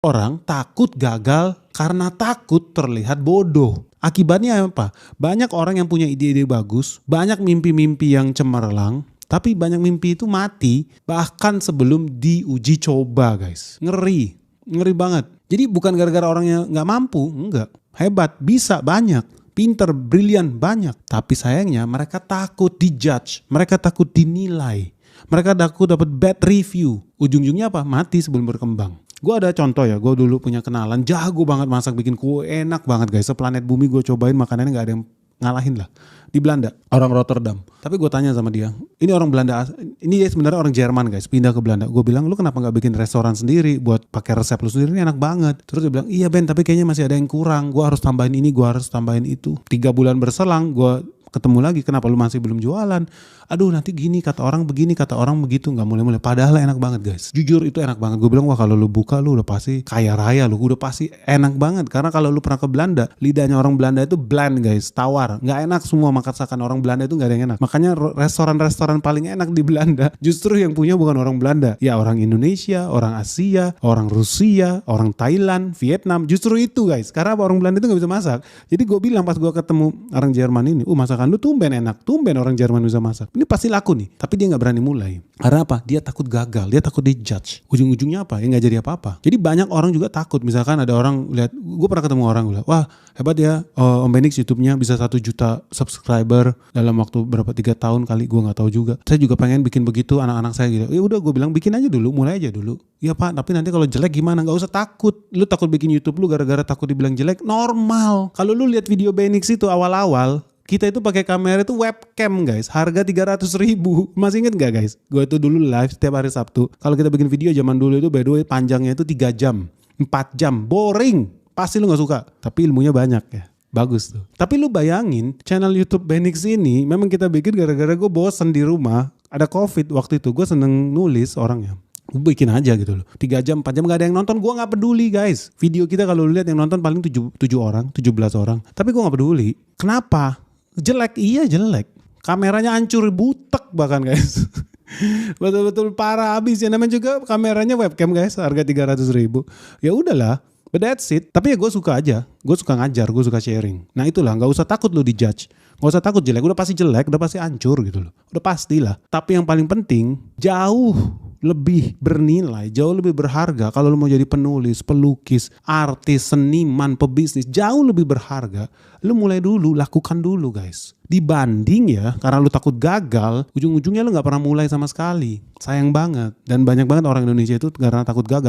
Orang takut gagal karena takut terlihat bodoh. Akibatnya apa? Banyak orang yang punya ide-ide bagus, banyak mimpi-mimpi yang cemerlang, tapi banyak mimpi itu mati bahkan sebelum diuji coba, guys. Ngeri, ngeri banget. Jadi bukan gara-gara orangnya nggak mampu, enggak. Hebat, bisa, banyak. Pinter, brilian, banyak. Tapi sayangnya mereka takut dijudge, mereka takut dinilai. Mereka takut dapat bad review. Ujung-ujungnya apa? Mati sebelum berkembang. Gue ada contoh ya, gue dulu punya kenalan jago banget masak, bikin kue enak banget guys. Seplanet bumi gue cobain makanannya gak ada yang ngalahin lah. Di Belanda, orang Rotterdam. Tapi gue tanya sama dia, ini orang Belanda, ini dia sebenarnya orang Jerman guys, pindah ke Belanda. Gue bilang, lu kenapa gak bikin restoran sendiri buat pakai resep lu sendiri, ini enak banget. Terus dia bilang, iya Ben, tapi kayaknya masih ada yang kurang. Gue harus tambahin ini, gue harus tambahin itu. 3 bulan berselang, gue ketemu lagi, kenapa lu masih belum jualan? Aduh nanti gini, kata orang begini, kata orang begitu, gak mulai-mulai. Padahal enak banget guys, jujur itu enak banget. Gue bilang, wah kalau lu buka lu udah pasti kaya raya, lu udah pasti enak banget. Karena kalau lu pernah ke Belanda, lidahnya orang Belanda itu bland guys, tawar, gak enak semua masakan orang Belanda itu gak ada yang enak. Makanya restoran-restoran paling enak di Belanda justru yang punya bukan orang Belanda, ya orang Indonesia, orang Asia, orang Rusia, orang Thailand, Vietnam. Justru itu guys, karena orang Belanda itu gak bisa masak. Jadi gue bilang pas gue ketemu orang Jerman ini, masakan lu tumben enak, tumben orang Jerman bisa masak, ini pasti laku nih. Tapi dia gak berani mulai. Karena apa? Dia takut gagal, dia takut dijudge. Ujung-ujungnya apa? Ya gak jadi apa-apa. Jadi banyak orang juga takut. Misalkan ada orang lihat, gue pernah ketemu orang bilang, wah hebat ya Om Benix YouTube-nya bisa 1 juta subscriber dalam waktu berapa 3 tahun kali, gue gak tahu juga. Saya juga pengen bikin begitu anak-anak saya gitu. Ya udah gue bilang bikin aja dulu, mulai aja dulu. Ya Pak, tapi nanti kalau jelek gimana? Gak usah takut. Lu takut bikin YouTube lu gara-gara takut dibilang jelek, normal. Kalau lu lihat video Benix itu awal-awal, kita itu pakai kamera itu webcam guys, harga 300.000. Masih inget gak guys? Gue itu dulu live setiap hari Sabtu. Kalau kita bikin video zaman dulu itu by the way panjangnya itu 3 jam, 4 jam, boring. Pasti lu gak suka, tapi ilmunya banyak ya. Bagus tuh. Tapi lu bayangin channel YouTube Benix ini memang kita bikin gara-gara gue bosen di rumah. Ada COVID waktu itu, gue seneng nulis orangnya. Gue bikin aja gitu loh. 3 jam, 4 jam gak ada yang nonton, gue gak peduli guys. Video kita kalau lihat yang nonton paling 7 orang, 17 orang. Tapi gue gak peduli. Kenapa? Jelek, iya jelek. Kameranya hancur, butek bahkan guys. Betul-betul parah abis ya. Namanya juga kameranya webcam guys, harga 300.000. Ya udahlah, but that's it. Tapi ya gue suka aja. Gue suka ngajar, gue suka sharing. Nah itulah, gak usah takut lo dijudge. Gak usah takut jelek, udah pasti jelek, udah pasti hancur gitu loh. Udah pastilah. Tapi yang paling penting, jauh lebih bernilai, jauh lebih berharga kalau lu mau jadi penulis, pelukis, artis, seniman, pebisnis, jauh lebih berharga. Lu mulai dulu, lakukan dulu guys. Dibanding ya, karena lu takut gagal, ujung-ujungnya lu gak pernah mulai sama sekali. Sayang banget. Dan banyak banget orang Indonesia itu karena takut gagal.